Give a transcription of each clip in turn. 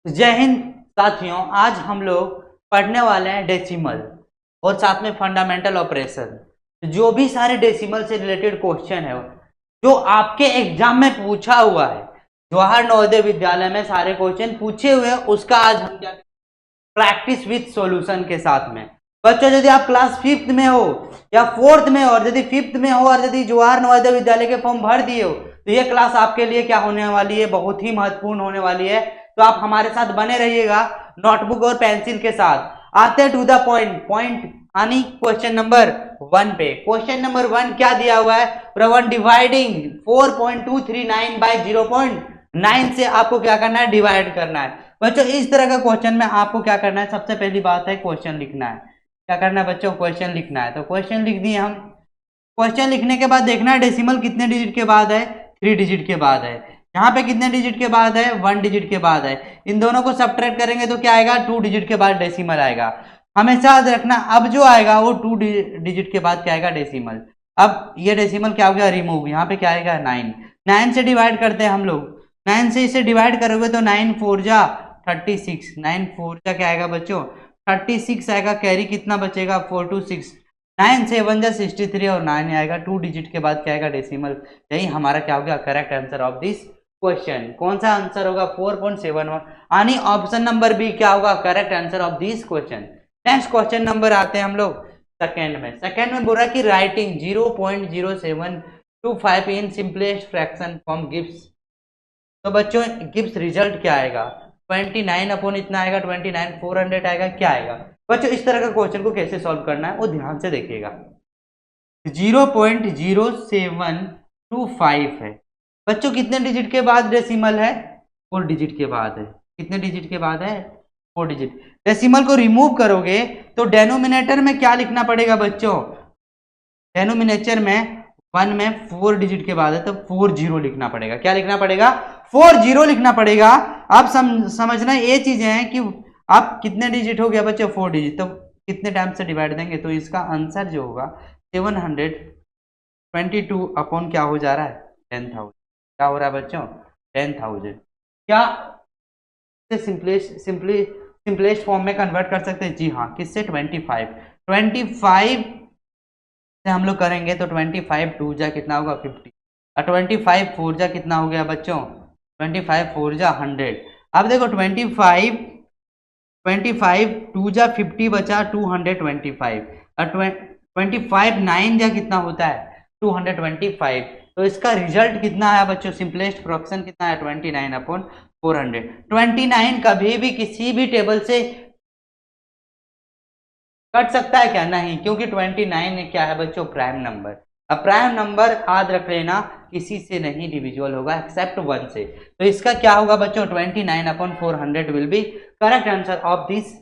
जय हिंद साथियों, आज हम लोग पढ़ने वाले हैं डेसिमल और साथ में फंडामेंटल ऑपरेशन। जो भी सारे डेसिमल से रिलेटेड क्वेश्चन है जो आपके एग्जाम में पूछा हुआ है, जवाहर नवोदय विद्यालय में सारे क्वेश्चन पूछे हुए हैं, उसका आज हम क्या प्रैक्टिस विथ सॉल्यूशन के साथ में। बच्चों, यदि आप क्लास 5th में हो या 4th में हो और यदि 5th में हो और यदि जवाहर नवोदय विद्यालय के फॉर्म भर दिए हो तो ये क्लास आपके लिए क्या होने वाली है, बहुत ही महत्वपूर्ण होने वाली है। तो आप हमारे साथ बने रहिएगा नोटबुक और पेंसिल के साथ। आते हैं टू द पॉइंट पॉइंट यानी क्वेश्चन नंबर 1 पे। क्वेश्चन नंबर 1 क्या दिया हुआ है? प्रवन डिवाइडिंग 4.239 बाय 0.9 से आपको क्या करना है? डिवाइड करना है। बच्चों, इस तरह का क्वेश्चन में आपको क्या करना है? सबसे पहली बात है क्वेश्चन लिखना है। क्या करना है बच्चों? क्वेश्चन लिखना है। तो क्वेश्चन लिख दिए हम। क्वेश्चन लिखने के बाद देखना है डेसिमल कितने डिजिट के बाद है? 3 डिजिट के बाद है। यहाँ पे कितने डिजिट के बाद है? 1 डिजिट के बाद है। इन दोनों को सब्ट्रैक्ट करेंगे तो क्या आएगा? 2 डिजिट के बाद डेसिमल आएगा। हमेशा याद रखना, अब जो आएगा वो 2 डिजिट के बाद क्या आएगा? डेसिमल। अब ये डेसिमल क्या हो गया? रिमूव। यहाँ पे क्या आएगा? 9। 9 से डिवाइड करते हैं हम लोग। 9 से इसे डिवाइड करोगे तो 9 4 जा 36। 9 4 जा क्या आएगा बच्चों? 36 आएगा। कैरी कितना बचेगा? 4 2 6। 9 7 जा 63 और 9 आएगा। 2 डिजिट के बाद क्या आएगा? डेसिमल। यही हमारा क्या हो गया? Correct answer of this question. कौन सा आंसर होगा? 4.71 यानी ऑप्शन नंबर बी क्या होगा? Correct answer of this question. Next question number आते हैं हम लोग सेकेंड में। सेकेंड में बोल रहा है कि writing 0.0725 in simplest fraction form gives. तो बच्चों गिब्स रिजल्ट क्या आएगा? 29 अपॉन इतना आएगा, 29 400 आएगा, क्या आएगा? बच्चों इस तरह का क्वेश्चन को कैसे सॉल्व करना है वो ध्यान से देखिएगा। 0.0725 है। बच्चों कितने डिजिट के बाद डेसिमल है? 4 डिजिट के बाद है। कितने डिजिट के बाद है? 4 डिजिट। डेसिमल को रिमूव करोगे तो डेनोमिनेटर में क्या लिखना पड़ेगा बच्चों? डेनोमिनेटर में 1 में 4 डिजिट के बाद है तो 40 लिखना पड़ेगा। क्या लिखना पड़ेगा? 40 लिखना पड़ेगा। आप समझना ये चीजें हैं कि आप कितने डिजिट हो गया बच्चों? 4 डिजिट। तो कितने टाइम से डिवाइड देंगे तो इसका आंसर जो होगा 722 अपॉन क्या हो जा रहा है? 10,000। क्या हो रहा है बच्चों? 10,000। क्या सिंपलेस्ट फॉर्म में कन्वर्ट कर सकते हैं? जी हाँ। किससे? 25 से हम लोग करेंगे तो 25 2 जा कितना होगा? 50। और 25 4 जा कितना हो गया बच्चों? 25 4 जा 100। अब देखो 25 2 जा 50 बचा 225। और 25 9 जा कितना होता है? 225। तो इसका रिजल्ट कितना है बच्चों? सिंपलेस्ट फ्रैक्शन कितना है? 29 अपॉन 400। 29 कभी भी किसी भी टेबल से कट सकता है क्या? नहीं, क्योंकि 29 क्या है बच्चों? Prime number. अब प्राइम नंबर याद रख लेना किसी से नहीं डिविजिबल होगा एक्सेप्ट 1 से। तो इसका क्या होगा बच्चों? 29 upon 400 will be correct answer of this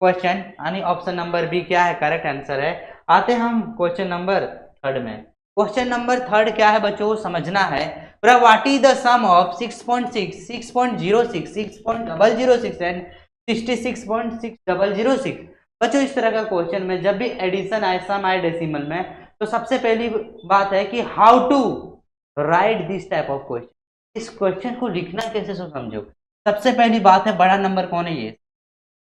question. यानी ऑप्शन नंबर बी क्या है? करेक्ट आंसर है। आते हैं हम क्वेश्चन नंबर थर्ड में। क्वेश्चन नंबर थर्ड क्या है बच्चों? समझना है। What is the sum of 6.6 6.06 6.006 and 66.6006? बच्चों इस तरह का क्वेश्चन में जब भी एडिशन आए, सम आए डेसिमल में, तो सबसे पहली बात है कि how to write this type of question. इस क्वेश्चन को लिखना कैसे सो समझो। सबसे पहली बात है बड़ा नंबर कौन है? ये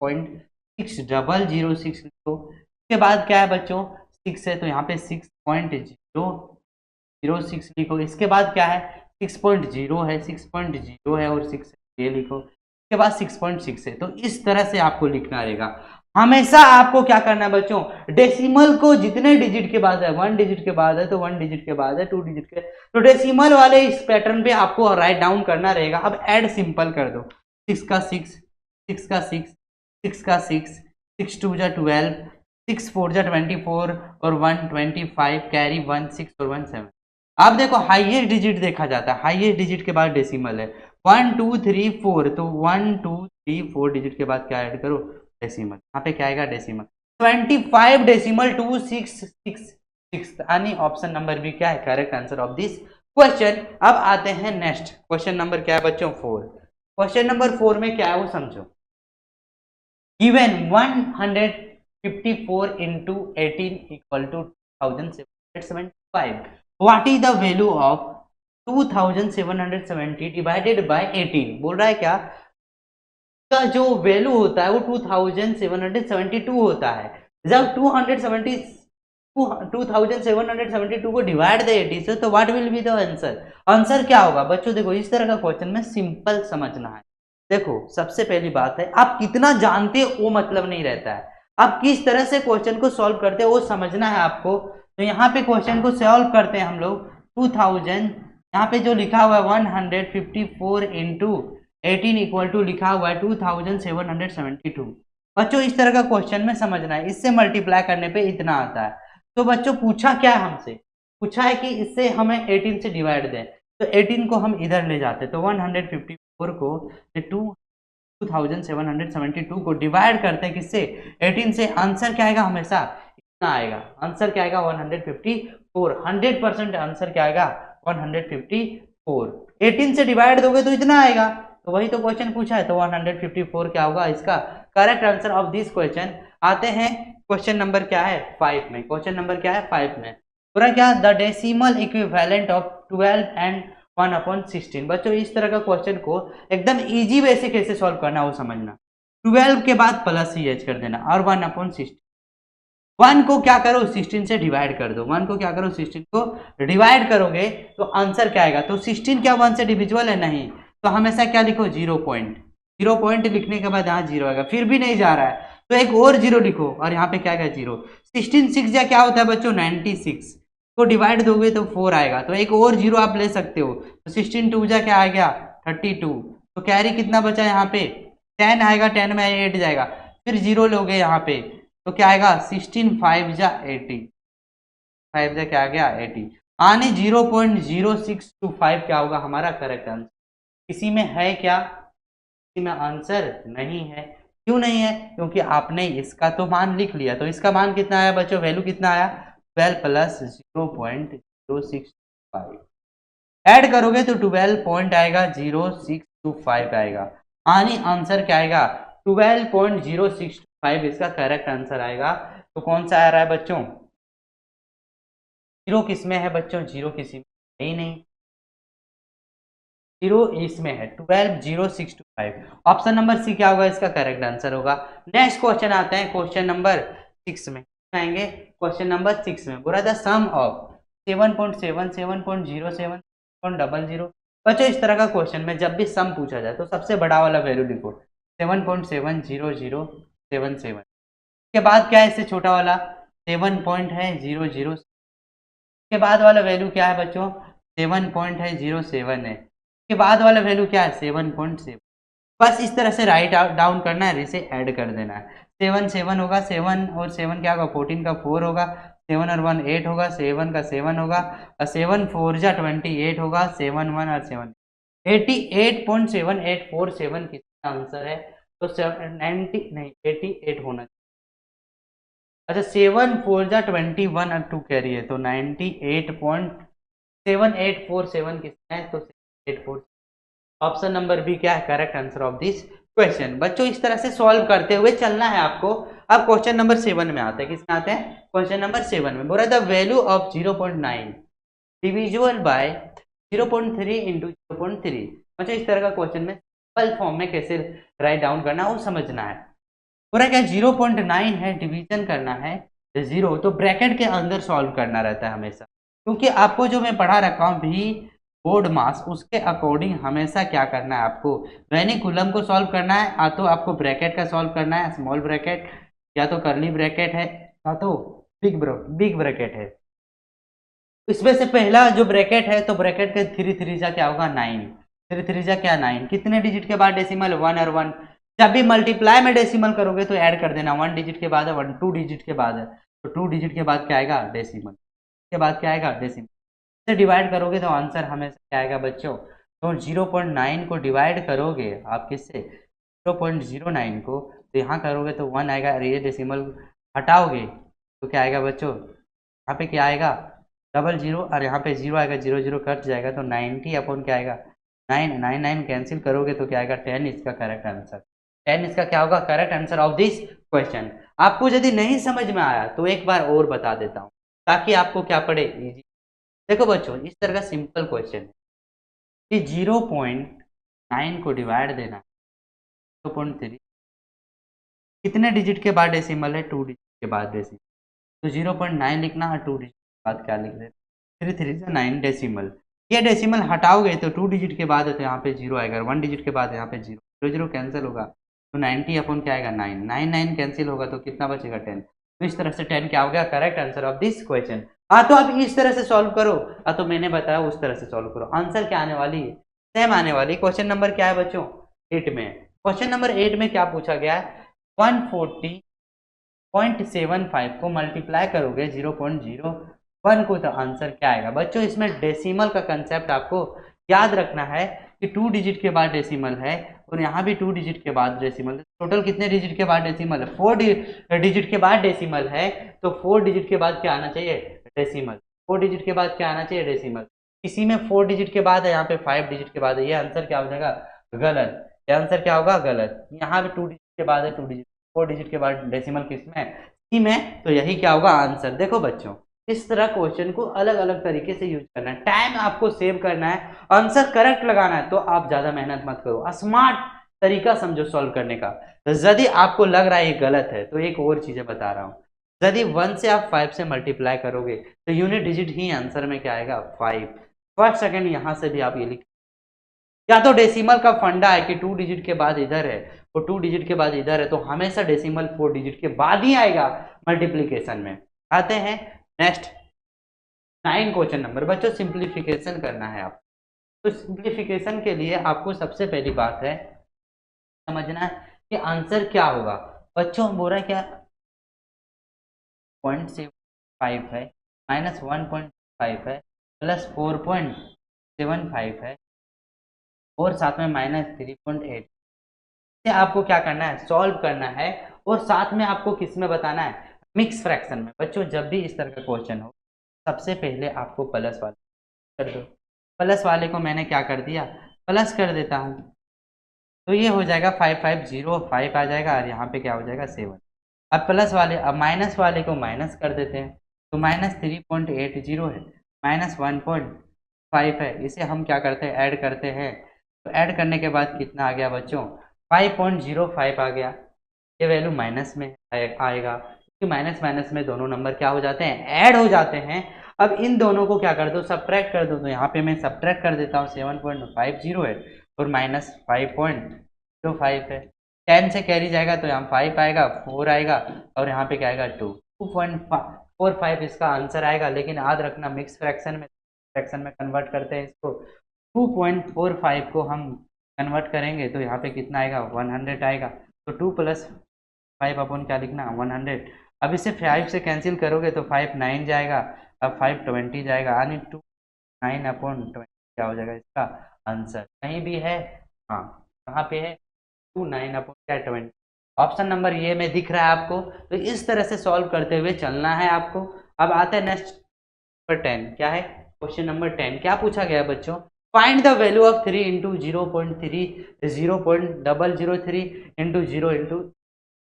6.6006 लिखो। इसके बाद क्या है बच्चों? 6 है तो यहाँ पे 6.006 लिखो। इसके बाद क्या है? 6.0 है, 6.0 है और 6 ये लिखो। इसके बाद 6.6 है। तो इस तरह से आपको लिखना रहेगा। हमेशा आपको क्या करना है बच्चों? डेसिमल को जितने डिजिट के बाद है, 1 डिजिट के बाद है तो 1 डिजिट के बाद है, 2 डिजिट के, तो डेसिमल वाले इस पैटर्न पे आपको राइट डाउन करना रहेगा। अब ऐड सिंपल कर दो। 6 का 6, 6 का 6, 6 का 6, 6 2 जा 12, 6 4 जा 24 और 1 25, कैरी 1 6 और 1 7। अब देखो हाईएस्ट डिजिट देखा जाता है, हाईएस्ट डिजिट के बाद डेसिमल है। 1 2 3 4, तो 1 2 3 4 डिजिट के बाद क्या ऐड करो? डेसिमल। यहाँ पे क्या आएगा? डेसिमल। 25 डेसिमल 2666 यानी ऑप्शन नंबर बी क्या है? Correct answer of this question. अब आते हैं नेक्स्ट क्वेश्चन नंबर क्या है बच्चों? 4। क्वेश्चन नंबर 4 में क्या है वो समझो। Given 154 into 18 equal to 2775. What is the value of 2770 divided by 18? बोल रहा है क्या? का जो वैल्यू होता है वो 2772 होता है। जब 2772 को डिवाइड द 80 से, तो what will be the answer? Answer क्या होगा बच्चों? देखो इस तरह का क्वेश्चन में सिंपल समझना है। देखो सबसे पहली बात है, आप कितना जानते हो वो मतलब नहीं रहता है, आप किस तरह से क्वेश्चन को सॉल्व करते हो वो समझना है आपको। तो यहाँ पे क्वेश्चन को सॉल्व करते हैं हम लोग। 2000 यहाँ पे जो लिखा हुआ है 154 इंटू 18 इक्वल टू लिखा हुआ है 2772। बच्चों इस तरह का क्वेश्चन में समझना है, इससे मल्टीप्लाई करने पे इतना आता है। तो बच्चों पूछा क्या है हमसे? पूछा है कि इससे हमें 18 से डिवाइड दें, तो 18 को हम इधर ले जाते, तो 154 को 2772 को डिवाइड करते हैं किससे? 18 से। आंसर क्या आएगा? हमेशा इतना आएगा। आंसर क्या आएगा? 154। 100% आंसर क्या आएगा? 154। 18 से डिवाइड दोगे तो इतना आएगा, तो वही तो क्वेश्चन पूछा है, तो 154 क्या होगा इसका correct answer of this question. आते हैं क्वेश्चन नंबर क्या है 5 में। क्वेश्चन नंबर क्या है 5 में? पूरा क्या? The decimal equivalent of 12 and 1/16। बच्चों इस तरह का क्वेश्चन को एकदम इजी वे से कैसे सॉल्व करना वो समझना। 12 के बाद प्लस ही एच कर देना और 1/16। 1 को क्या करो? 16 से डिवाइड कर दो। 1 को क्या करो? 16 को डिवाइड करोगे तो आंसर क्या आएगा? तो 16 क्या 1 से डिविजिबल है? नहीं, तो हमेशा क्या लिखो? 0 पॉइंट। 0 पॉइंट लिखने के बाद यहाँ 0 आएगा, फिर भी नहीं जा रहा है तो एक और 0 लिखो और यहाँ पे क्या आएगा? 0। 16 6 या क्या होता है बच्चों? 96 को डिवाइड दोगे तो 4 आएगा, तो एक और 0 आप ले सकते हो। तो 16 2 जा क्या आ गया? 32। तो कैरी कितना बचा यहाँ पे? 10 आएगा, 10 में 8 जाएगा, फिर 0 लोगे यहाँ पे, तो क्या आएगा? 16 5 जा 80। 5 जा क्या आ गया? 80। आने 0.0625 क्या होगा हमारा करेक्ट आंसर? इसी में है क्या? इसी में आंसर नहीं है। क्यों नहीं है? क्योंकि आपने इसका तो मान लिख लिया। तो इसका मान कितना आया बच्चों? वैल्यू कितना आया? 12 प्लस 0.0625 ऐड करोगे तो 12 पॉइंट आएगा 0625 आएगा। आनी आंसर क्या आएगा? 12.0625 इसका करेक्ट आंसर आएगा। तो कौन सा आ रहा है बच्चों? जीरो किसमें है बच्चों? जीरो किसी में है ही नहीं, जीरो इसमें है। 12.0625 ऑप्शन नंबर सी क्या होगा इसका करेक्ट आंसर होगा। नेक्स्ट क्वेश्चन आते हैं क्वेश्चन नंबर 6 में। आएंगे क्वेश्चन नंबर 6 में। बोला था सम ऑफ 7.7 7.07 7.00। बच्चों इस तरह का क्वेश्चन में जब भी सम पूछा जाए तो सबसे बड़ा वाला वैल्यू लिखो 7.70077 के बाद क्या है इससे छोटा वाला 7.00। के बाद वाला वैल्यू क्या है बच्चों? 7.07 है। के बाद वाला वैल्यू क्या है? 7.7। बस इस तरह से राइट डाउन करना है, इसे ऐड कर देना है। 7 7 होगा, 7 और 7 क्या होगा? 14 का 4 होगा, 7 और 1 8 होगा, 7 का 7 होगा और 7 4 जा 28 होगा, 7 1 और 7 88.7847 किसका आंसर है? तो 90 नहीं 88 होना चाहिए। अच्छा 7 4 जा 21 और 2 कैरी है, तो 98.7847 किसका है? तो 84। ऑप्शन नंबर बी क्या है correct answer of this question. बच्चों इस तरह से सॉल्व करते हुए चलना है आपको। अब क्वेश्चन नंबर 7 में आते हैं। किसमें आते हैं? क्वेश्चन नंबर 7 में। बोला the value of 0.9 divisible by 0.3 into 0.3। बच्चों इस तरह का क्वेश्चन में सिंपल फॉर्म में कैसे राइट डाउन करना वो समझना है। पूरा क्या 0.9 है, डिवीजन करना है 0, तो ब्रैकेट के अंदर सॉल्व करना रहता है हमेशा। क्योंकि आपको जो मैं पढ़ा रखा हूँ भी बोर्ड मास, उसके अकॉर्डिंग हमेशा क्या करना है आपको? वेनिकुलम को सॉल्व करना है, या तो आपको ब्रैकेट का सॉल्व करना है स्मॉल ब्रैकेट, या तो कर्ली ब्रैकेट है, या तो बिग ब्रैकेट है। इसमें से पहला जो ब्रैकेट है तो ब्रैकेट के 3 3 जा क्या होगा? 9। 3 3 जा क्या 9। कितने डिजिट के बाद डेसिमल? 1 और 1। जब भी मल्टीप्लाई में डेसिमल करोगे तो ऐड कर देना। 1 डिजिट के बाद है, 1 2 डिजिट के बाद है, तो 2 डिजिट के बाद क्या आएगा? डेसिमल के बाद क्या आएगा? डेसिमल से डिवाइड करोगे तो आंसर हमेशा क्या आएगा बच्चों? तो 0.9 को डिवाइड करोगे आप किससे? 0.09 को, तो यहाँ करोगे तो 1 आएगा और ये डेसिमल हटाओगे तो क्या आएगा बच्चों? यहाँ पे क्या आएगा? 00 और यहाँ पे 0 आएगा, 0 0 कट जाएगा तो 90 अपॉन क्या आएगा? 9 9 9 कैंसिल करोगे तो क्या आएगा? 10 इसका करेक्ट आंसर। 10 इसका क्या होगा correct answer of this question. आपको यदि नहीं समझ में आया तो एक बार और बता देता हूँ ताकि आपको क्या पड़े इजी। देखो बच्चों इस तरह का सिंपल क्वेश्चन है कि 0.9 को डिवाइड देना 0.3 कितने डिजिट के बाद डेसिमल है? 2 डिजिट के बाद डेसिमल। तो 0.9 लिखना और 2 डिजिट के बाद क्या लिख देते? 3 3 से 9 डेसिमल। ये डेसिमल हटाओगे तो 2 डिजिट के बाद है तो यहाँ पे 0 आएगा, 1 डिजिट के बाद यहाँ पे 0, 0 0 कैंसिल होगा तो 90 अपॉन क्या आएगा 9, 9 9 कैंसिल होगा तो कितना बचेगा 10। तो इस तरह से 10 क्या हो गया? Correct answer of this question. हाँ तो अब इस तरह से सॉल्व करो, तो मैंने बताया उस तरह से सॉल्व करो। आंसर क्या आने वाली है? सेम आने वाली। क्वेश्चन नंबर क्या है बच्चों? 8 में। क्वेश्चन नंबर 8 में क्या पूछा गया है? 140.75 को मल्टीप्लाई करोगे 0.01 को तो आंसर क्या आएगा? बच्चों इसमें डेसिमल का कंसेप्ट आपको याद रखना है कि 2 डिजिट के बाद डेसिमल है और यहाँ भी 2 डिजिट के बाद डेसिमल। टोटल कितने डिजिट के बाद डेसिमल है? 4 डिजिट के बाद डेसिमल है तो 4 डिजिट के बाद क्या आना चाहिए? डेसिमल। 4 डिजिट के बाद क्या आना चाहिए? डेसिमल। इसी में 4 डिजिट के बाद है, यहाँ पे 5 डिजिट के बाद है, ये आंसर क्या हो जाएगा? गलत। ये आंसर क्या होगा? गलत। यहाँ पे 2 डिजिट के बाद है, 2 डिजिट 4 डिजिट के बाद डेसिमल किसमें? सी में। तो यही क्या होगा? आंसर। देखो बच्चों इस तरह क्वेश्चन को अलग अलग तरीके से यूज करना है, टाइम आपको सेव करना है, आंसर करेक्ट लगाना है, तो आप ज्यादा मेहनत मत करो, स्मार्ट तरीका समझो सॉल्व करने का। तो यदि आपको लग रहा है ये गलत है तो एक और चीजें बता रहा हूं, यदि 1 से आप 5 से मल्टीप्लाई करोगे तो यूनिट डिजिट ही आंसर में क्या आएगा? 5। फर्स्ट सेकंड यहां से भी आप ये लिख, या तो डेसिमल का फंडा है कि 2 डिजिट के बाद इधर है और 2 डिजिट के बाद इधर है तो हमेशा डेसिमल 4 डिजिट के बाद ही आएगा मल्टीप्लीकेशन में। आते हैं नेक्स्ट 9 क्वेश्चन नंबर। बच्चों सिंप्लीफिकेशन करना है आप, तो सिंप्लीफिकेशन के लिए आपको सबसे पहली बात है समझना है कि आंसर क्या होगा। बच्चों बोल रहा है क्या? 0.75 है माइनस 1.5 है प्लस 4.75 है और साथ में माइनस 3.8। से आपको क्या करना है? सॉल्व करना है और साथ में आपको किस में बताना है? मिक्स फ्रैक्शन में। बच्चों जब भी इस तरह का क्वेश्चन हो सबसे पहले आपको प्लस वाले कर दो। प्लस वाले को मैंने क्या कर दिया? प्लस कर देता हूँ तो ये हो जाएगा 5505 आ जाएगा और यहाँ पे क्या हो जाएगा? 7। अब प्लस वाले, अब माइनस वाले को माइनस कर देते हैं तो माइनस 3.80 है, माइनस 1.5 है, इसे हम क्या करते हैं? ऐड करते हैं। तो ऐड करने के बाद कितना आ गया बच्चों? 5.05 आ गया। ये वैल्यू माइनस में आएगा क्योंकि माइनस माइनस में दोनों नंबर क्या हो जाते हैं? ऐड हो जाते हैं। अब इन दोनों को क्या कर दो? सब्ट्रैक्ट कर दो। तो यहाँ पे मैं सब्ट्रैक्ट कर देता हूँ, 7.50 है और माइनस 5.05 है। 10 से कैरी जाएगा तो यहाँ 5 आएगा, 4 आएगा और यहाँ पे क्या आएगा? 2.45 इसका आंसर आएगा। लेकिन याद रखना मिक्स फ्रैक्शन में कन्वर्ट करते हैं इसको। 2.45 को हम कन्वर्ट करेंगे तो यहाँ पे कितना आएगा? 100 आएगा। तो 2 प्लस 5 अपॉन क्या लिखना? 100। अब इसे 5 से कैंसिल करोगे तो 5 9 जाएगा, अब 5 20 जाएगा, यानी 2 9 अपॉन 20 क्या हो जाएगा इसका आंसर? कहीं भी है? हाँ कहाँ पे है? 2 9 अपॉन क्या? 20। ऑप्शन नंबर ये में दिख रहा है आपको। तो इस तरह से सॉल्व करते हुए चलना है आपको। अब आते हैं नेक्स्ट नंबर 10। क्या है? क्वेश्चन नंबर 10 क्या पूछा गया है बच्चों? Find the value of 3 into 0.3 0.003 into 0 into.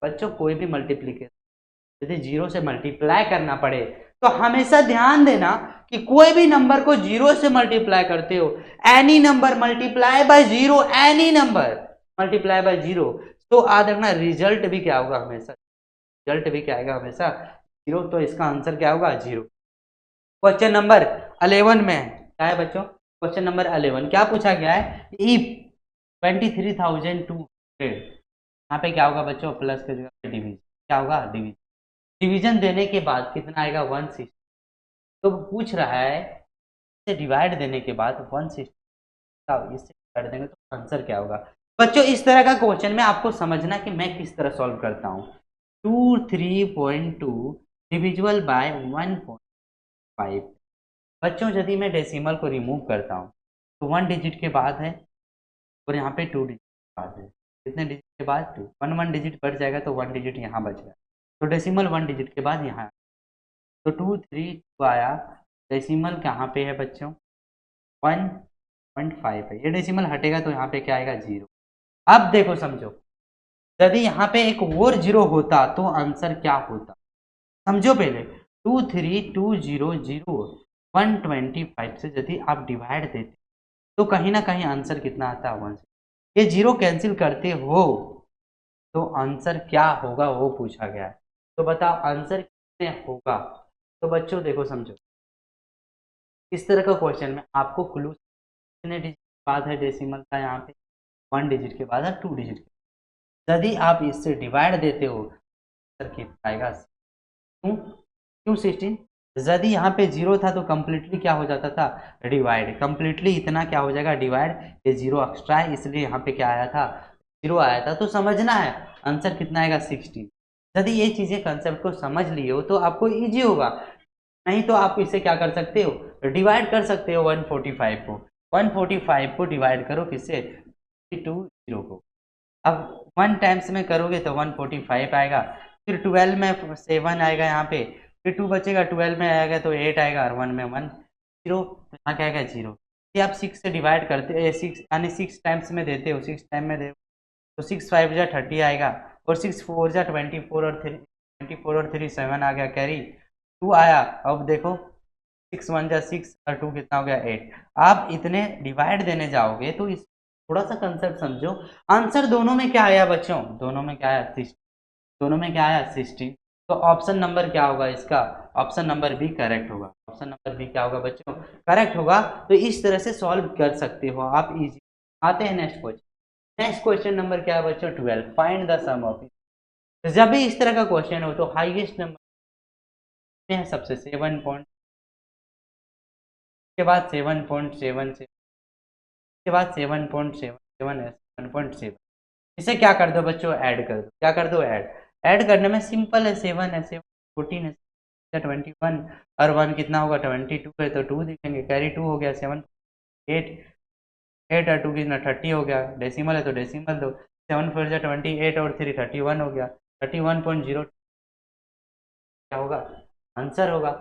बच्चों कोई भी मल्टीप्लीकेशन यदि 0 से मल्टीप्लाई करना पड़े तो हमेशा ध्यान देना कि कोई भी नंबर को 0 से मल्टीप्लाई करते हो, any number multiply by 0, any number multiply by 0, तो याद रखना रिजल्ट भी क्या होगा? हमेशा रिजल्ट भी क्या आएगा? हमेशा 0। तो इसका आंसर क्या होगा? 0। क्वेश्चन नंबर 11 में क्या है बच्चों? क्वेश्चन नंबर 11 क्या पूछा गया है? इफ 23,200, यहाँ पे क्या होगा बच्चों? प्लस के जगह पे डिवीजन, क्या होगा? डिवीजन। डिवीजन देने के बाद कितना आएगा? 160। तो पूछ रहा है इसे डिवाइड देने के बाद 160 इससे कर देंगे तो आंसर क्या होगा? बच्चों इस तरह का क्वेश्चन में आपको समझना कि मैं किस तरह सॉल्व करता हूँ। 23.2 डिविजिबल बाय 1.5। बच्चों यदि मैं डेसिमल को रिमूव करता हूँ तो 1 डिजिट के बाद है और यहाँ पे 2 डिजिट के बाद है। कितने डिजिट के बाद? 2। 1 डिजिट बढ़ जाएगा तो 1 डिजिट यहाँ बच गया, तो डेसिमल 1 डिजिट के बाद यहाँ, तो 2 3 2 आया। डेसिमल कहाँ पे है बच्चों? 1.5 है। ये डेसिमल हटेगा तो यहाँ पे क्या आएगा? 0। अब देखो समझो, यदि यहाँ पे एक और 0 होता तो आंसर क्या होता? समझो पहले। 23,200,125 से यदि आप डिवाइड देते तो कहीं ना कहीं आंसर कितना आता है? 1। ये 0 कैंसिल करते हो तो आंसर क्या होगा वो पूछा गया है। तो बताओ आंसर कितने होगा। तो बच्चों देखो समझो, इस तरह का क्वेश्चन में आपको क्लू कितने डिजिट के बाद है डेसिमल का, यहाँ पे 1 डिजिट के बाद है, 2 डिजिट के। यदि आप इससे डिवाइड देते हो आंसर कितना आएगा, क्यों क्यों 16। यदि यहाँ पे जीरो था तो कंप्लीटली क्या हो जाता था, डिवाइड। कंप्लीटली इतना क्या हो जाएगा, डिवाइड। ये जीरो एक्स्ट्रा है इसलिए यहाँ पे क्या आया था, जीरो आया था। तो समझना है आंसर कितना आएगा, 16। यदि ये चीजें कंसेप्ट को समझ लिए हो तो आपको इजी होगा। नहीं तो आप इसे क्या कर सकते हो, डिवाइड कर सकते हो 145 को। 145 को डिवाइड करो किससे, 2 को। अब 1 टाइम्स में करोगे तो 145 आएगा, फिर 12 में 7 आएगा यहाँ पे, फिर 2 बचेगा, 12 में आएगा तो 8 आएगा, और 1 में 1 0, तो यहाँ क्या आएगा 0। ये आप 6 से डिवाइड करते, 6 यानी 6 टाइम्स में देते हो, 6 टाइम में दे तो 6 5 जा 30 आएगा, और 6 4 जा 24, और 3 24 और 3 7 आ गया कैरी, 2 आया। अब देखो 6 1 जा 6 और 2 कितना हो गया 8। आप इतने डिवाइड देने जाओगे तो इस थोड़ा सा कंसेप्ट समझो। आंसर दोनों में क्या आया बच्चों, दोनों में क्या आया 60, दोनों में क्या आया 60। तो ऑप्शन नंबर क्या होगा इसका, ऑप्शन नंबर बी करेक्ट होगा। ऑप्शन नंबर बी क्या होगा बच्चों, करेक्ट होगा। तो इस तरह से सॉल्व कर सकते हो आप इजी। आते हैं next question. Next question number क्या है बच्चों, 12। Find the sum of it. जब भी इस तरह का क्वेश्चन हो तो हाईएस्ट नंबर है सबसे 7 पॉइंट के बाद 7.77 के बाद 7.77 है, 7.7। इसे क्या कर दो बच्चों, ऐड कर दो। क्या कर दो, ऐड। ऐड करने में सिंपल है, 7 है 7 14 है 21, और 1 कितना होगा 22 है, तो 2 लिखेंगे, कैरी 2 हो गया, 7 8 8 और 2 कितना 30 हो गया, डेसिमल है तो डेसिमल दो, 7 4 जा 28 और 3 31 हो गया, 31.0 क्या होगा, आंसर होगा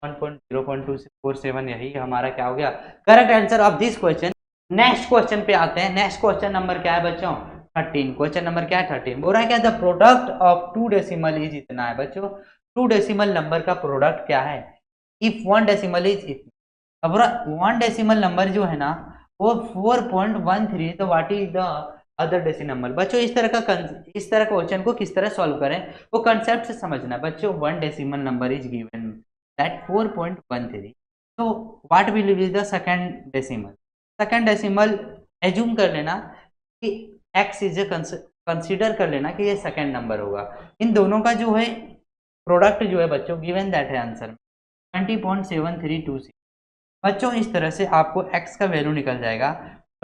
1.0.247। यही हमारा क्या हो गया, correct answer of this question. Next question पे आते हैं। नेक्स्ट क्वेश्चन नंबर क्या है बच्चों, 13। क्वेश्चन नंबर क्या है, 13। बोल रहा है क्या, the product of 2 decimal is इतना है बच्चों। 2 डेसिमल नंबर का प्रोडक्ट क्या है, इफ 1 डेसिमल इज इतना। अब 1 डेसिमल नंबर जो है ना वो 4.13, तो what is the other decimal number. बच्चों इस तरह क्वेश्चन को किस तरह सॉल्व करें वो कंसेप्ट से समझना बच्चों। 1 decimal number is given that 4.13, तो what will be the second decimal. Second decimal assume कर लेना कि x इज ए, कंसिडर कर लेना कि ये सेकंड नंबर होगा। इन दोनों का जो है प्रोडक्ट जो है बच्चों गिवन दैट है आंसर में 20.7326। बच्चों इस तरह से आपको x का वैल्यू निकल जाएगा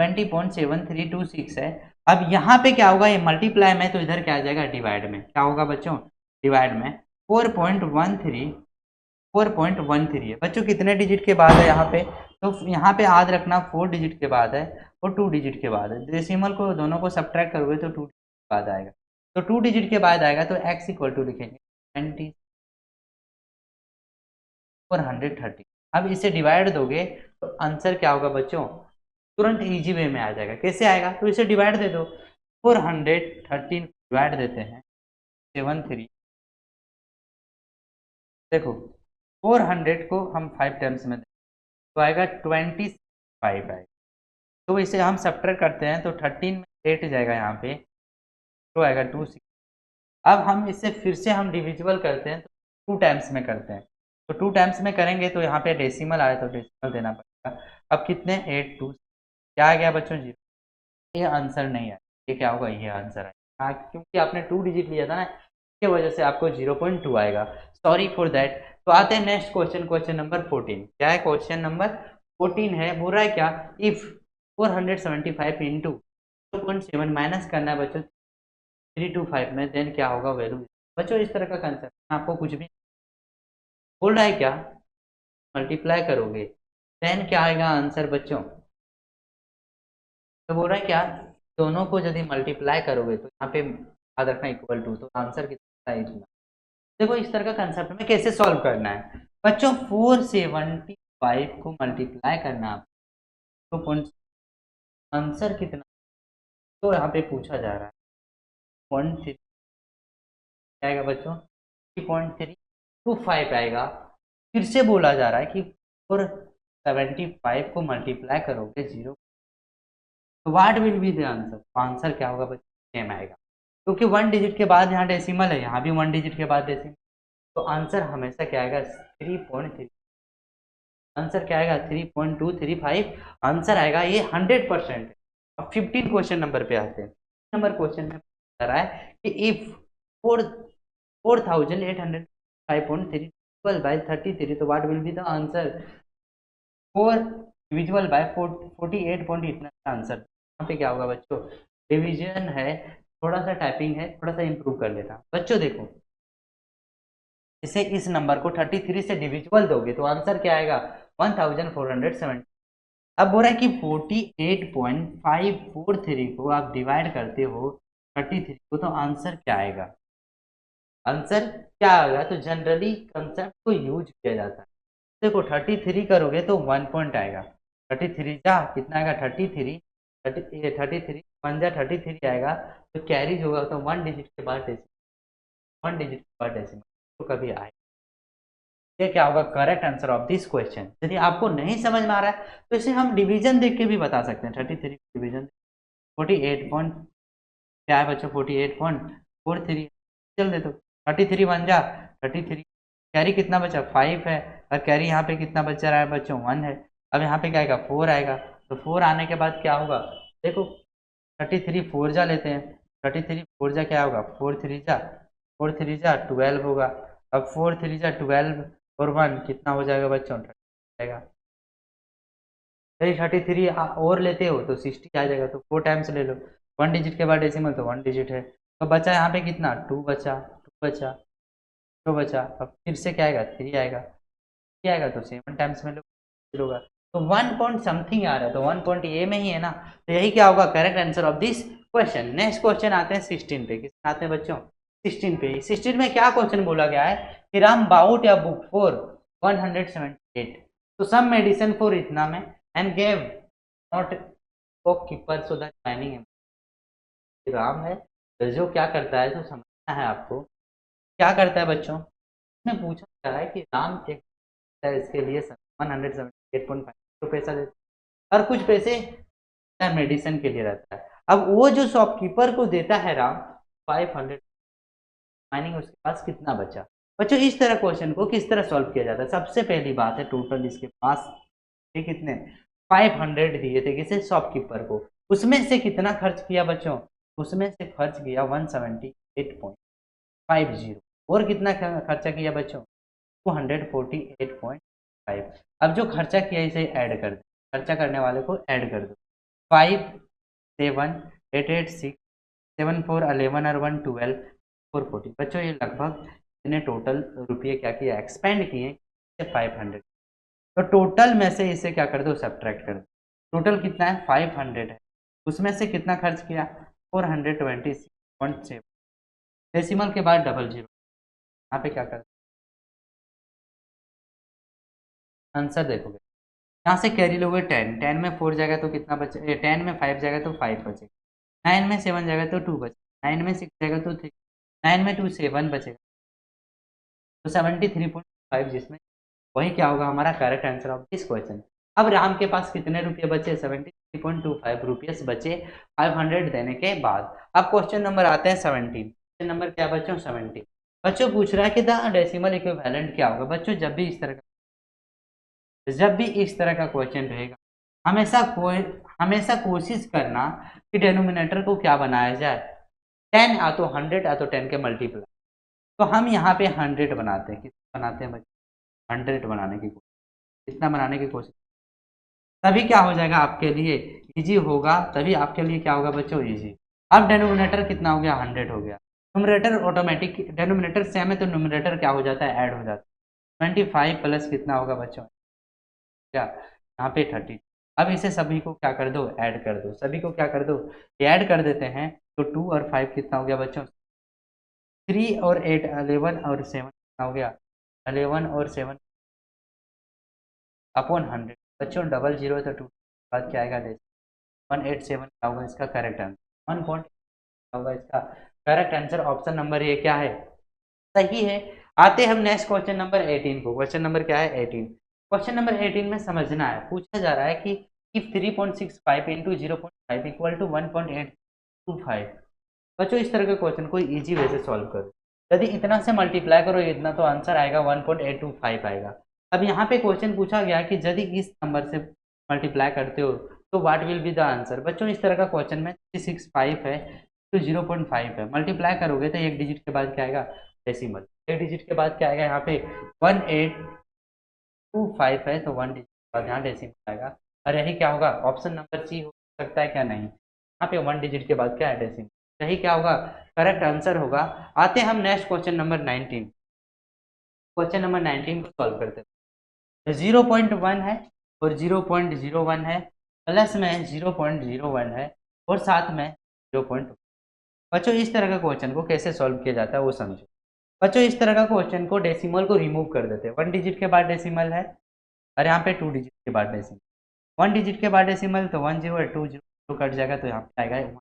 20.7326 है। अब यहाँ पे क्या होगा, ये मल्टीप्लाई में, तो इधर क्या आ जाएगा डिवाइड में। क्या होगा बच्चों, डिवाइड में 4.13 है बच्चों। कितने डिजिट के बाद है यहाँ पे, तो यहाँ पे याद रखना 4 डिजिट के बाद है और 2 डिजिट के बाद है। डेसिमल को दोनों को सब्ट्रैक्ट करोगे तो 2 डिजिट के बाद आएगा, तो 2 डिजिट के बाद आएगा तो x इक्वल टू लिखेंगे 430। अब इसे डिवाइड दोगे तो आंसर क्या होगा बच्चों, तुरंत इजी वे में आ जाएगा। कैसे आएगा, तो इसे डिवाइड दे दो, 413 डिवाइड देते हैं 73। देखो 400 को हम 5 टाइम्स में तो आएगा 25 आएगा। तो इसे हम सब्ट्रैक्ट करते हैं तो 13 में 8 जाएगा यहाँ पे, तो आएगा 2 6। अब हम इसे फिर से हम डिविजिबल करते हैं तो 2 टाइम्स में करते हैं, तो 2 टाइम्स में करेंगे तो यहाँ पे डेसिमल आए तो डेसिमल देना पड़ेगा। अब कितने 8 2 क्या आ गया बच्चों, जी ये आंसर नहीं आया। ये क्या होगा, ये आंसर आएगा क्योंकि आपने 2 डिजिट लिया था ना, इसके वजह से आपको 0.2 आएगा, सॉरी फॉर दैट। तो आते हैं नेक्स्ट क्वेश्चन, क्वेश्चन नंबर 14। क्या है, क्वेश्चन नंबर 14 है। बोल रहा है क्या, इफ 475 इंटू 0.7 माइनस करना है बच्चों 325 में, देन क्या होगा वैल्यू। बच्चों इस तरह का कंसेप्ट आपको कुछ भी बोल रहा है, क्या मल्टीप्लाई करोगे देन क्या आएगा आंसर बच्चों। तो बोल रहा है क्या, दोनों को यदि मल्टीप्लाई करोगे तो यहाँ पे याद रखना इक्वल टू, तो आंसर कितना है इतना। देखो इस तरह का कंसेप्ट में कैसे सॉल्व करना है बच्चों, 475 को मल्टीप्लाई करना है तो आंसर कितना, तो यहाँ पे पूछा जा रहा है 0.3 आएगा बच्चों, 3.325 आएगा। फिर से बोला जा रहा है कि 475 को मल्टीप्लाई करोगे 0, तो what will be the answer. Answer क्या होगा बच्चों, सेम आएगा। क्योंकि 1 डिजिट के बाद यहाँ डेसिमल है, यहाँ भी 1 डिजिट के बाद डेसिमल, तो आंसर हमेशा क्या आएगा 3.3। आंसर क्या आएगा 3.235 आंसर आएगा, ये 100%। अब 15 क्वेश्चन नंबर पे आते हैं। नंबर क्वेश्चन में बता रहा है कि इफ 4805.3 बाय 33, तो what will be the answer 4 divisible by 48 point, इतना आंसर। यहाँ पे क्या होगा बच्चों, डिवीजन है, थोड़ा सा टाइपिंग है, थोड़ा सा इंप्रूव कर लेना बच्चों। देखो इसे, इस नंबर को 33 से डिविजिबल दोगे तो आंसर क्या आएगा 1470। अब बोल रहा है कि 48.543 को आप डिवाइड करते हो 33 को, तो आंसर क्या आएगा, आंसर क्या आएगा। तो जनरली कंसेप्ट को यूज किया जाता है। देखो 33 करोगे तो 1 पॉइंट आएगा, 33 जा कितना आएगा 33, 33 1 जा 33 आएगा, तो कैरीज होगा तो 1 डिजिट के बाद डेसिमल, 1 डिजिट के बाद डेसिमल तो कभी आएगा। ये क्या होगा correct answer of this question. यदि आपको नहीं समझ में आ रहा है तो इसे हम डिवीजन देख के भी बता सकते हैं। 33 डिवीजन 48 पॉइंट क्या है बच्चों 48.43, चल दे तो 33 बन जा 33, कैरी कितना बचा 5 है, और कैरी यहाँ पे कितना बचा रहा है बच्चों 1 है। अब यहाँ पे क्या आएगा 4 आएगा, तो 4 आने के बाद क्या होगा, देखो 33 4 जा लेते हैं, 33 4 जा क्या होगा 4 3 जा 12 होगा। अब 4 3 जा 12 और 1 कितना हो जाएगा बच्चों 30 जाएगा। यदि 33 और लेते हो तो 60 आ जाएगा, तो 4 टाइम्स ले लो, 1 डिजिट के बाद डेसिमल तो 1 डिजिट है, तो बचा यहाँ पे कितना 2 बचा, 2 बचा, 2 बचा। अब फिर से क्या आएगा 3 आएगा, 3 आएगा तो 7 टाइम्स में लो होगा, तो 1 पॉइंट समथिंग आ रहा है, तो 1 पॉइंट ए में ही है ना, तो यही क्या होगा correct answer of this question. Next question आते हैं 16 पे, किस आते हैं बच्चों 16 पे। 16 में क्या क्वेश्चन बोला गया है कि राम बाउट या बुक फॉर 178 तो सम मेडिसिन फॉर इतना में and gave not keeper so that mining है। राम है तो जो क्या करता है तो समझना है आपको, क्या करता है बच्चों, इसने पूछा गया है कि राम एक है, इसके लिए 178.5 तो पैसा देता है और कुछ पैसे मेडिसिन के लिए रहता है। अब वो जो शॉपकीपर को देता है राम 500 माइनिंग, उसके पास कितना बचा बच्चों। इस तरह क्वेश्चन को किस तरह सॉल्व किया जाता है, सबसे पहली बात है टोटल इसके पास ये कितने 500 दिए थे किसे शॉपकीपर को, उसमें से कितना खर्च किया बच्चों, उसमें से खर्च किया 178.50 और कितना खर्चा किया बच्चों 248.5। अब जो खर्चा किया इसे ऐड कर दो, खर्चा करने वाले को ऐड कर दो, 5 7 8 8 6 7 4 11 और 1 12 440 बच्चों, ये लगभग इतने टोटल रुपये क्या किया एक्सपेंड किए 500, तो टोटल में से इसे क्या कर दो सब्ट्रैक्ट कर दो, टोटल कितना है 500 है, उसमें से कितना खर्च किया 426.7, डेसिमल के बाद डबल जीरो, यहाँ पे क्या कर आंसर देखोगे, यहाँ से कैरी लोगे 10, 10 में 4 जाएगा तो कितना बचे, 10 में 5 जाएगा तो 5 बचेगा, 9 में 7 जाएगा तो 2 बचेगा, 9 में 6 जाएगा तो 3, 9 में 2 7 बचेगा, तो 73.5, जिसमें वही क्या होगा हमारा correct answer of this question. अब राम के पास कितने रुपये बचे 73.25 रुपीस बचे 500 देने के बाद। अब क्वेश्चन नंबर आते हैं 17, क्वेश्चन नंबर क्या बच्चों 17, बच्चों पूछ रहा है कि द डेसिमल इक्विवेलेंट क्या होगा। बच्चों जब भी इस तरह का क्वेश्चन रहेगा हमेशा कोशिश करना कि डेनोमिनेटर को क्या बनाया जाए 10 आ तो 100 आ तो 10 के मल्टीप्लाई, तो हम यहाँ पे 100 बनाते हैं, कितना बनाते हैं बच्चों 100 बनाने की कोशिश, कितना बनाने की कोशिश, तभी क्या हो जाएगा आपके लिए इजी होगा, तभी आपके लिए क्या होगा बच्चों इजी। अब डेनोमिनेटर कितना हो गया 100 हो गया, न्यूमरेटर ऑटोमेटिक, डेनोमिनेटर सेम है तो न्यूमरेटर क्या हो जाता है ऐड हो जाता है, 25 प्लस कितना होगा बच्चों क्या यहाँ पे 30। अब इसे सभी को क्या कर दो ऐड कर दो, सभी को क्या कर दो ऐड कर देते हैं, तो 2 और 5 कितना हो गया बच्चों 3 और 8 11 और 7 कितना हो गया 11 और 7 अपॉन 100 बच्चों डबल जीरो तो 2 बाद क्या आएगा 187 क्या होगा इसका करेक्ट आंसर, 1 पॉइंट होगा इसका करेक्ट आंसर, ऑप्शन नंबर ये क्या है सही है। आते हम नेक्स्ट क्वेश्चन नंबर 18 को, क्वेश्चन नंबर क्या है 18, क्वेश्चन नंबर 18 में समझना है, पूछा जा रहा है कि इफ 3.65 इंटू 0.5 इक्वल टू 1.825 बच्चों इस तरह के क्वेश्चन को इजी वे से सॉल्व करो। यदि इतना से मल्टीप्लाई करो इतना तो आंसर आएगा 1.825 आएगा। अब यहाँ पे क्वेश्चन पूछा गया कि यदि इस नंबर से मल्टीप्लाई करते हो तो what will be the answer. बच्चों इस तरह का क्वेश्चन में 365 है तो 0.5 है, मल्टीप्लाई करोगे तो एक डिजिट के बाद क्या आएगा डेसिमल, एक डिजिट के बाद क्या आएगा यहाँ पे 1825 है तो 1 डिजिट के बाद यहाँ डेसिमल आएगा। और यही क्या होगा ऑप्शन नंबर सी हो सकता है क्या नहीं, यहाँ पे 1 डिजिट के बाद क्या है डेसिमल, यही क्या होगा करेक्ट आंसर होगा। आते हैं हम next question number 19, question number 19 को सॉल्व करते हैं। 0.1 है और 0.01 है, प्लस में 0.01 है और साथ में 0.1। बच्चों इस तरह का क्वेश्चन को कैसे सॉल्व किया जाता है वो समझो। बच्चों इस तरह का क्वेश्चन को डेसिमल को रिमूव कर देते हैं, 1 डिजिट के बाद डेसिमल है और यहाँ पे 2 डिजिट के बाद डेसिमल, 1 डिजिट के बाद डेसिमल तो 1 0 है, 2 0 कट जाएगा तो यहाँ पे आएगा 1।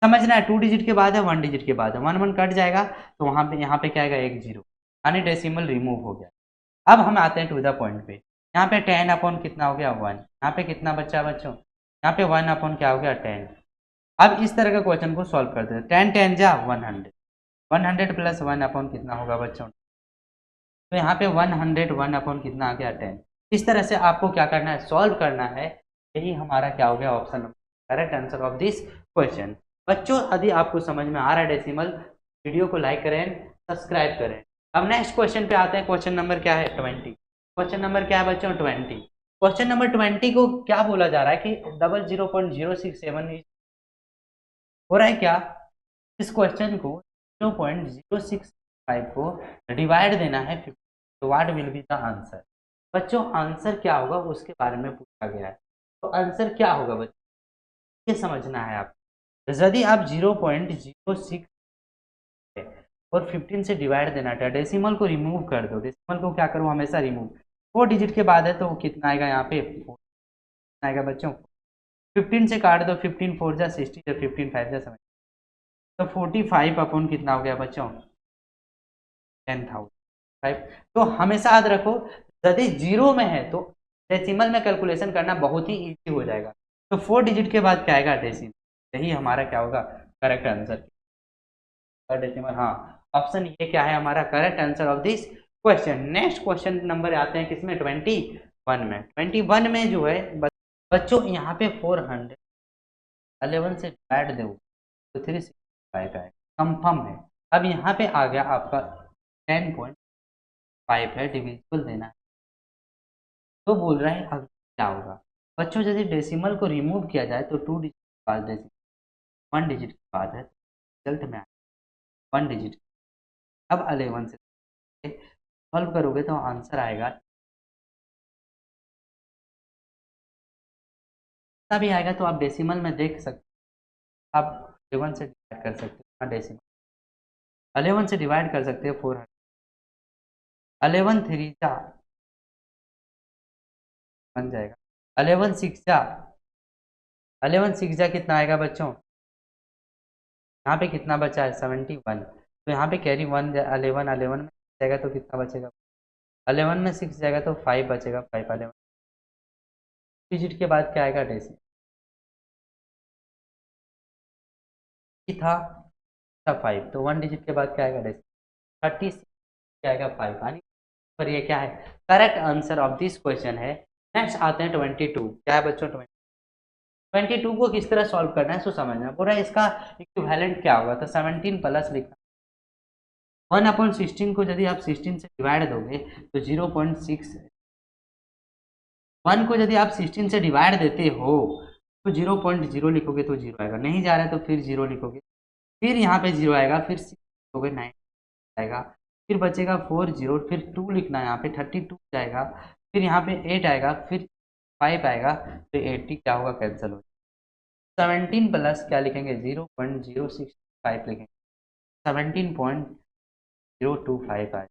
समझना है 2 डिजिट के बाद है 1 डिजिट के बाद है, 1 1 कट जाएगा तो वहाँ पे यहाँ पे क्या आएगा 1 0, यानी डेसिमल रिमूव हो गया। अब हम आते हैं टू द पॉइंट पे, यहाँ पे 10 अपॉन कितना हो गया 1, यहाँ पे कितना बच्चा बच्चों यहाँ पे 1 अपॉन क्या हो गया 10। अब इस तरह का क्वेश्चन को सॉल्व करते हैं, 10 10 जा 100, 100 प्लस 1 अपॉन कितना होगा बच्चों, तो यहाँ पे 101 अपॉन कितना आ गया 10। इस तरह से आपको क्या करना है सॉल्व करना है, यही हमारा क्या हो गया option correct answer of this question. बच्चों यदि आपको समझ में आ रहा है डेसिमल, वीडियो को लाइक करें सब्सक्राइब करें। अब नेक्स्ट क्वेश्चन पे आते हैं, क्वेश्चन नंबर क्या है 20, क्वेश्चन नंबर क्या है बच्चों 20। क्वेश्चन नंबर 20 को क्या बोला जा रहा है कि 00.067 हो रहा है क्या, इस क्वेश्चन को 0.065 को डिवाइड देना है 50, तो what will be the answer. बच्चों आंसर क्या होगा उसके बारे में पूछा गया है, तो आंसर क्या होगा बच्चों ये समझना है आप। यदि आप 0.06 और 15 से डिवाइड देना था, डेसिमल को रिमूव कर दो, डेसिमल को क्या करो हमेशा रिमूव, 4 डिजिट के बाद है तो कितना आएगा यहाँ पे 4 आएगा बच्चों, 15 से काट दो, 15 4 जा 60 या 15 5 जा 70, तो 45 अपॉन कितना हो गया बच्चों 10,000। तो हमेशा याद रखो यदि जीरो में है तो डेसिमल में कैलकुलेशन करना बहुत ही इजी हो जाएगा, तो 4 डिजिट के बाद क्या आएगा डेसिमल, यही हमारा क्या होगा करेक्ट आंसर डेसिमल। हाँ ऑप्शन ये क्या है हमारा correct answer of this question. Next question number आते हैं किसमें 21 में, 21 में जो है बच्चों यहाँ पे 400 11 से डिवाइड दो तो 365 आएगा कंफर्म है। अब यहाँ पे आ गया आपका 10.5 है डिविजिबल देना है, तो बोल रहे हैं अब क्या होगा बच्चों यदि डेसिमल को रिमूव किया जाए तो 2 डिजिट के बाद डेसिमल 1 डिजिट के बाद है रिजल्ट में 1 डिजिट। अब 11 से सॉल्व करोगे तो आंसर आएगा भी आएगा, तो आप डेसिमल में देख सकते आप 11 से डिवाइड कर सकते हो, डेसिमल 11 से डिवाइड कर सकते हो 400, 11 3 जा बन जाएगा, 11 6 जा 11 6 जा कितना आएगा बच्चों, यहाँ पे कितना बचा है 71, तो यहाँ पे कैरी 1 11 11 में जाएगा तो कितना बचेगा 11 में 6 जाएगा तो 5 बचेगा, 5 11 डिजिट के बाद क्या आएगा डेसिमल था 5, तो 1 डिजिट के बाद क्या आएगा डेसिमल 36 क्या आएगा 5, यानी पर ये क्या है correct answer of this question है। नेक्स्ट आते हैं 22, क्या है बच्चों 22 को किस तरह सॉल्व करना है सो समझना पूरा, इसका इक्विवेलेंट क्या होगा, तो 17 प्लस लिखना 1 अपॉन 16 को यदि आप 16 से डिवाइड दोगे तो 0.6, 1 को यदि आप 16 से डिवाइड देते हो तो 0.0 लिखोगे तो 0 आएगा, नहीं जा रहा है तो फिर 0 लिखोगे, फिर यहाँ पे 0 आएगा, फिर 6 लिखोगे 9 आएगा, फिर बचेगा 4 0, फिर 2 लिखना है यहाँ पे 32 जाएगा, फिर यहाँ पे 8 आएगा, फिर 5 आएगा, तो 80 क्या होगा कैंसिल हो, 17 प्लस क्या लिखेंगे 0.065 लिखेंगे, 17.025 आए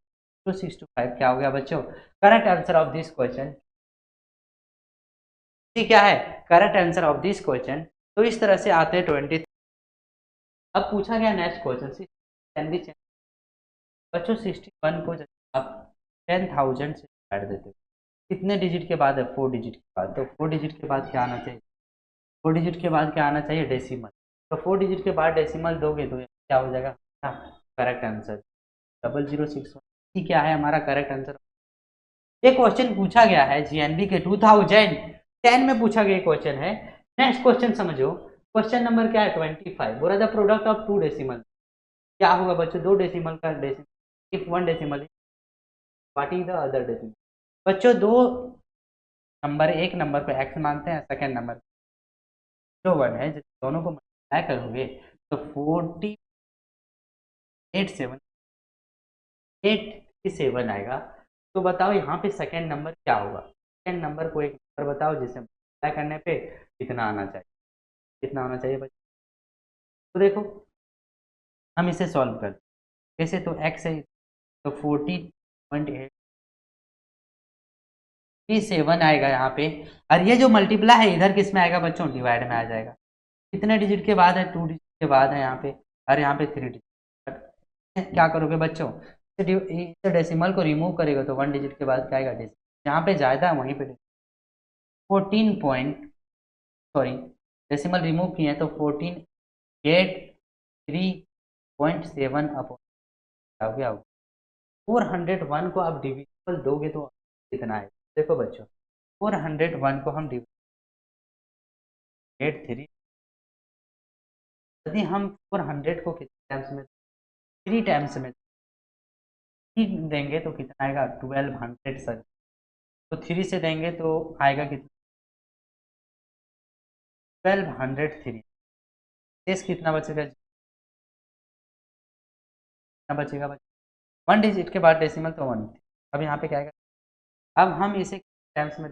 0.625 क्या हो गया बच्चों correct answer of this question, क्या है correct answer of this question. तो इस तरह से आते हैं 20। अब पूछा गया next question can be change, बच्चों 61 को जब आप 10,000 से डिवाइड देते हो कितने डिजिट के बाद है 4 डिजिट के बाद, तो 4 डिजिट के बाद क्या आना चाहिए 4 डिजिट के बाद क्या आना चाहिए डेसिमल, तो 4 डिजिट के बाद डेसिमल दोगे तो क्या हो जाएगा करेक्ट आंसर 0061। क्या है हमारा करेक्ट आंसर। ये क्वेश्चन पूछा गया है जीएनबी के 2010 में पूछा गया क्वेश्चन है। नेक्स्ट क्वेश्चन समझो। क्वेश्चन नंबर क्या है 25। बोला द प्रोडक्ट ऑफ 2 डेसिमल। क्या होगा बच्चों 2 डेसिमल का decimal if 1 decimal what is the other decimal. बच्चों दो नंबर एक नंबर पे एक्स मानते हैं सेकंड नंबर जो 1 है दोनों को मल्टीप्लाई करोगे तो 47 आएगा। तो बताओ यहाँ पे सेकंड नंबर क्या होगा। सेकंड नंबर को एक नंबर बताओ जिसे मल्टीप्लाई करने पे कितना आना चाहिए। कितना होना चाहिए बच्चों। तो देखो हम इसे सॉल्व करते कैसे। तो x है तो 40.87 आएगा यहाँ पे। और ये जो मल्टीप्लाई है इधर किस में आएगा बच्चों डिवाइड में आ जाएगा। कितने डिजिट के बाद है 2 डिजिट के बाद है यहाँ पे और यहाँ पे 3 डिजिट। क्या करोगे बच्चों इस डेसिमल को रिमूव करेगा तो 1 डिजिट के बाद क्या आएगा डेसिमल जहाँ पे ज़्यादा है वहीं पे 14 पॉइंट सॉरी डेसिमल रिमूव किए हैं तो 1483.7 अपॉन क्या होगा 401 को आप डिविजिबल दोगे तो कितना है। देखो बच्चों 401 को हम डिवाइड 3 यदि हम 400 को कितने टाइम्स में 3 टाइम्स में देंगे तो कितना आएगा 1200 सर। तो 3 से देंगे तो आएगा कितना 1203। शेष कितना बचेगा कितना बचेगा 1 डिजिट के बाद डेसिमल तो 1। अब यहाँ पे क्या आएगा। अब हम इसे टाइम्स में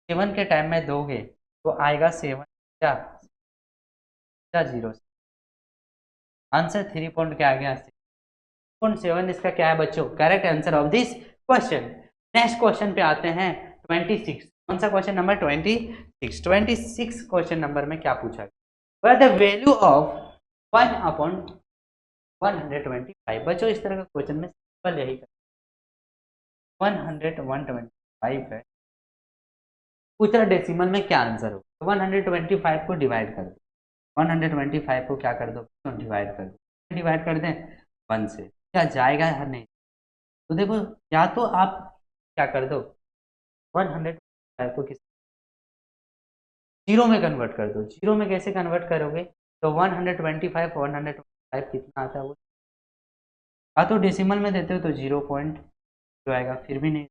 7 के टाइम में दोगे तो आएगा 7 क्या 0 आंसर 3 पॉइंट क्या आ गया 6.7 इसका क्या है बच्चों correct answer of this question. Next question पे आते हैं 26। कौन सा क्वेश्चन नंबर 26 क्वेश्चन नंबर में क्या पूछा गया द वैल्यू ऑफ 1/125। बच्चों इस तरह का क्वेश्चन में सिंपल यही कर 125 है पूछा डेसिमल में क्या आंसर हो। 125 को डिवाइड कर दो 125 को क्या कर दो डिवाइड कर दो डिवाइड कर दें 1 से क्या जाएगा या नहीं। तो देखो या तो आप क्या कर दो 125 को किस जीरो में कन्वर्ट कर दो। जीरो में कैसे कन्वर्ट करोगे तो 125 कितना आता है वो तो डेसिमल में देते हो तो 0 पॉइंट जो आएगा फिर भी नहीं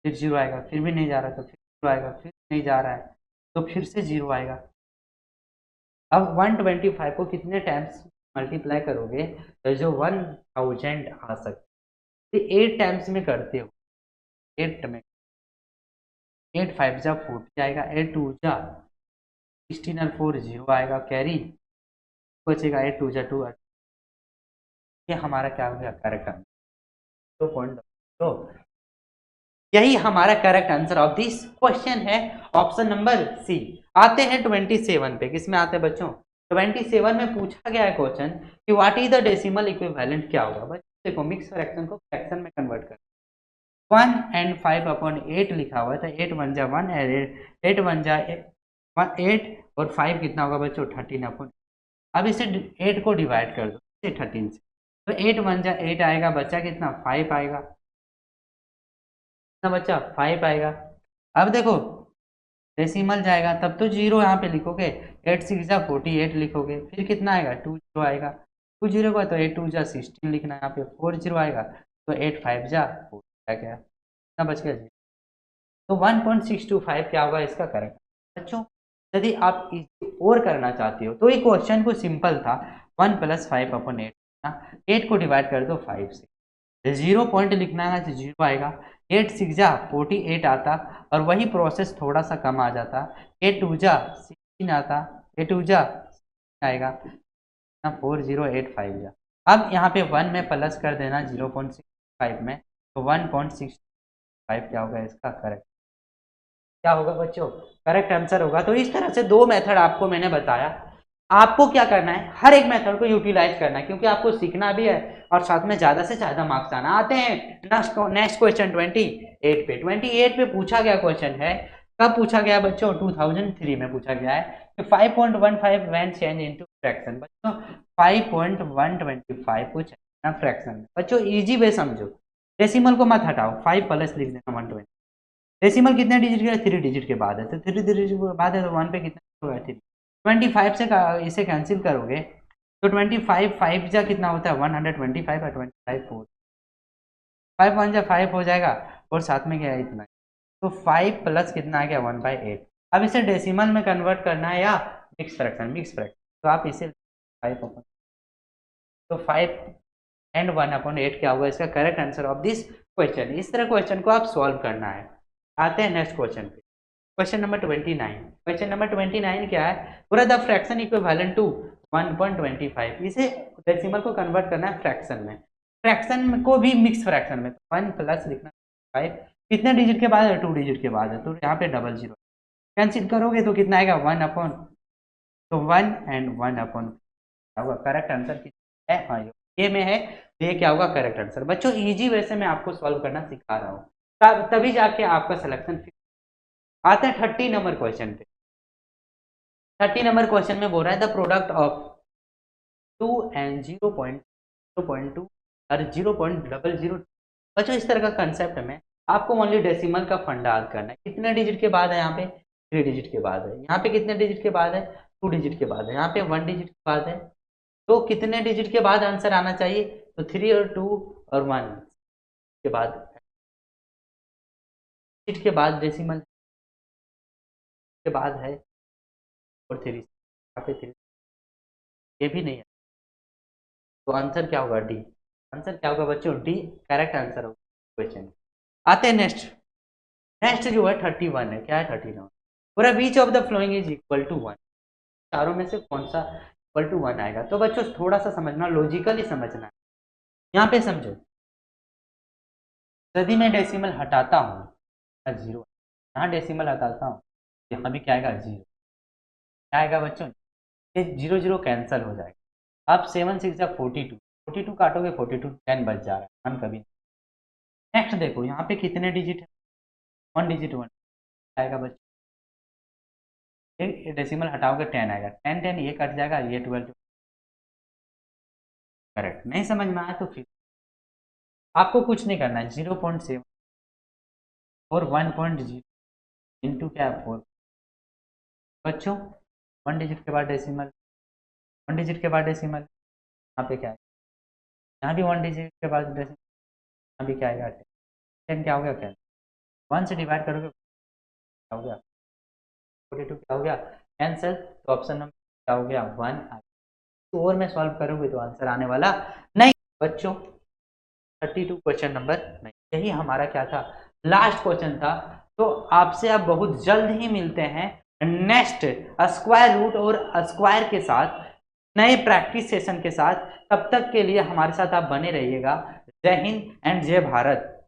फिर 0 आएगा फिर भी नहीं जा रहा तो फिर 0 आएगा फिर नहीं जा रहा है तो फिर से 0 आएगा। अब 125 को कितने टाइम्स मल्टीप्लाई करोगे तो जो 1000 आ सकते 8 टाइम्स में करते हो 8 में 8 5 जा 40 आएगा 8 2 जा 16 और 4 0 आएगा कैरी बचेगा 8 2 जा 2 ये हमारा क्या हो गया करेक्ट आंसर 2.2। यही हमारा correct answer of this question है ऑप्शन नंबर सी। आते हैं 27 पे। किसमें आते हैं बच्चों 27 में पूछा गया है क्वेश्चन कि what is the decimal equivalent क्या होगा। बच्चों देखो मिक्स फ्रैक्शन को फ्रैक्शन में कन्वर्ट कर 1 and 5/8 लिखा हुआ है तो 8 1 जा 1 8 1 जा 8 और 5 कितना होगा बच्चों 13/। अब इसे 8 को डिवाइड कर दो इसे 13 से तो 8 1 जा 8 आएगा बच्चा कितना 5 आएगा कितना बच्चा 5 आएगा। अब देखो डेसिमल जाएगा तब तो 0 यहाँ पे लिखोगे 8 6 जा 48 लिखोगे फिर कितना आएगा 2 0 आएगा 2 0 का तो 8 2 जा 16 लिखना है यहाँ पे 4 0 आएगा तो 8 5 जा 4 क्या कितना बच गया तो 1.625 क्या होगा इसका करेक्ट। बच्चों यदि आप और करना चाहते हो तो ये क्वेश्चन को सिंपल था 1 + 5/8 8 को डिवाइड कर दो 5 से 0 पॉइंट लिखना है तो 0 आएगा 8 6 जा 48 आता और वही प्रोसेस थोड़ा सा कम आ जाता 8 2 जा 16 आता 8 2 जा आएगा 4085 जा। अब यहाँ पे 1 में प्लस कर देना 0.65 में तो 1.65 क्या होगा इसका करेक्ट क्या होगा बच्चों करेक्ट आंसर होगा। तो इस तरह से दो मेथड आपको मैंने बताया। आपको क्या करना है हर एक मेथड को यूटिलाइज करना है क्योंकि आपको सीखना भी है और साथ में ज़्यादा से ज़्यादा मार्क्स आना। आते हैं नेक्स्ट क्वेश्चन 28 पे। 28 पे पूछा गया क्वेश्चन है कब पूछा गया बच्चों? 2003 में पूछा गया है कि 5.15 व्हेन चेंज इनटू फ्रैक्शन। बच्चों 5.125 को चेंज फ्रैक्शन में। बच्चों इजी वे समझो, डेसिमल को मत हटाओ, 5 प्लस लिख देना 120। डेसिमल कितने डिजिट के? 3 डिजिट के बाद है, तो 3 डिजिट के बाद है तो 1 पे कितना होगा? 3। 25 से इसे कैंसिल करोगे तो 25 5 जा कितना होता है? 125 और 25 4, 5 1 जा 5 हो जाएगा और साथ में क्या है? इतना। तो 5 प्लस कितना आ गया? 1/8। अब इसे डेसिमल में कन्वर्ट करना है या मिक्स फ्रैक्शन? Mix fraction. तो आप इसे 5 तो 5 एंड 1/8 क्या होगा? इसका correct answer of this question. इस तरह क्वेश्चन को आप सॉल्व करना है। आते हैं नेक्स्ट क्वेश्चन पे। Question number 29। क्वेश्चन नंबर 29 क्या है? पूरा द फ्रैक्शन इक्विवेलेंट टू 1.25। इसे डेसिमल को कन्वर्ट करना है फ्रैक्शन में, फ्रैक्शन को भी मिक्स फ्रैक्शन में। 1 प्लस लिखना 5 कितने डिजिट के बाद है? 2 डिजिट के बाद है, तो यहाँ पे डबल जीरो कैंसिल करोगे तो कितना आएगा? 1 अपॉन, तो 1 एंड 1 अपॉन क्या होगा? करेक्ट आंसर कितना है? हाँ ये में है, ये क्या होगा? Correct answer. बच्चों इजी वे से मैं आपको सॉल्व करना सिखा रहा हूँ, तभी जाके आपका सिलेक्शन फिक्स। आते हैं 30 नंबर क्वेश्चन पे। 30 नंबर क्वेश्चन में बोल रहा है द प्रोडक्ट ऑफ 2 एंड 0.2 और 0.00। बच्चों इस तरह का कंसेप्ट में आपको ओनली डेसिमल का फंडा याद करना है। कितने डिजिट के बाद है? यहाँ पे 3 डिजिट के बाद है। यहाँ पे कितने डिजिट के बाद है? 2 डिजिट के बाद है। यहाँ पे 1 डिजिट के बाद है। तो कितने डिजिट के बाद आंसर आना चाहिए? तो 3 और 2 और 1 के बाद, डिजिट के बाद डेसिमल के बाद है और 3 यहाँ पे 3, ये भी नहीं है, तो आंसर क्या होगा? डी। आंसर क्या होगा बच्चों? डी करेक्ट आंसर होगा क्वेश्चन। आते हैं नेक्स्ट। नेक्स्ट जो है 31 है। क्या है? 31 पूरा which of the following is equal to 1। चारों में से कौन सा इक्वल टू 1 आएगा? तो बच्चों थोड़ा सा समझना, लॉजिकली समझना है। यहाँ पे समझो, यदि मैं डेसिमल हटाता हूँ 0, यहाँ डेसिमल हटाता हूँ, यहाँ भी क्या आएगा? 0। क्या आएगा बच्चों? ये 0 0 कैंसिल हो जाएगा। अब 7 6 42, 42 काटोगे 42, 10 बच जा रहा है, 1 कभी। नेक्स्ट देखो यहाँ पे कितने डिजिट है? 1 डिजिट 1 आएगा बच्चों। एक डेसिमल हटाओगे 10 आएगा, 10 10 ये कट जाएगा, ये 12। करेक्ट। नहीं समझ में आया तो फिर आपको कुछ नहीं करना है, 0.7 और 1.0 इंटू क्या है? 4। बच्चों 1 डिजिट के बाद डेसिमल, 1 डिजिट के बाद डेसिमल, यहाँ पे क्या है? यहाँ भी 1 डिजिट के बाद डेसिमल, यहाँ भी क्या आएगा? 10 क्या हो गया? क्या 1 से डिवाइड करोगे क्या हो गया? 42 क्या हो गया? कैंसिल। तो ऑप्शन नंबर क्या हो गया? 1। तो और में सॉल्व करोगे तो आंसर आने वाला नहीं बच्चों। 32 क्वेश्चन नंबर नहीं, यही हमारा क्या था? लास्ट क्वेश्चन था। तो आपसे अब बहुत जल्द ही मिलते हैं नेक्स्ट स्क्वायर रूट और स्क्वायर के साथ, नए प्रैक्टिस सेशन के साथ। तब तक के लिए हमारे साथ आप बने रहिएगा। जय हिंद एंड जय भारत।